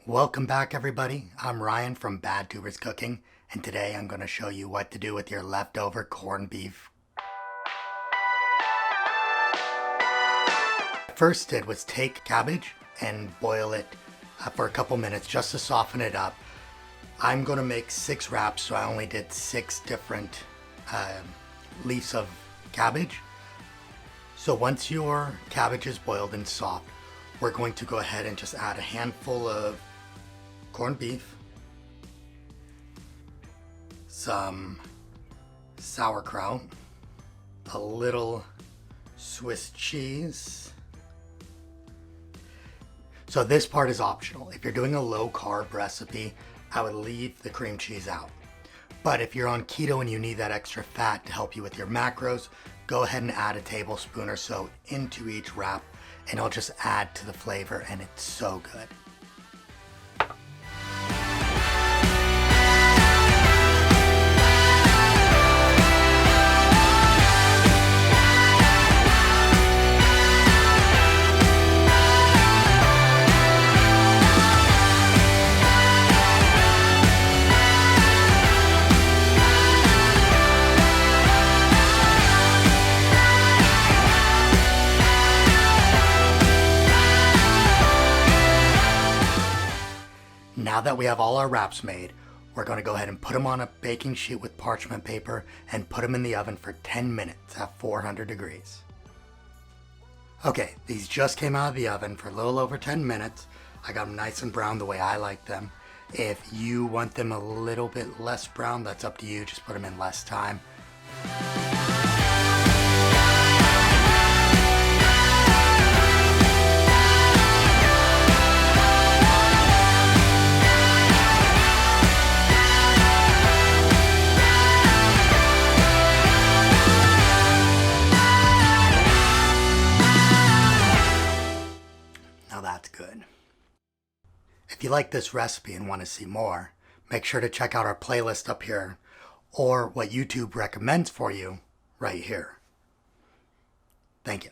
Welcome back, everybody. I'm Ryan from BadTuber Cooking, and today I'm going to show you what to do with your leftover corned beef. First did was take cabbage and boil it for a couple minutes just to soften it up. I'm going to make 6 wraps, so I only did 6 different leaves of cabbage. So once your cabbage is boiled and soft, we're going to go ahead and just add a handful of corned beef, some sauerkraut, a little Swiss cheese. So this part is optional. If you're doing a low carb recipe, I would leave the cream cheese out. But if you're on keto and you need that extra fat to help you with your macros, go ahead and add a tablespoon or so into each wrap, and it'll just add to the flavor, and it's so good. Now that we have all our wraps made, we're going to go ahead and put them on a baking sheet with parchment paper and put them in the oven for 10 minutes at 400 degrees. Okay, these just came out of the oven for a little over 10 minutes. I got them nice and brown the way I like them. If you want them a little bit less brown, that's up to you. Just put them in less time. Now that's good. If you like this recipe and want to see more, make sure to check out our playlist up here or what YouTube recommends for you right here. Thank you.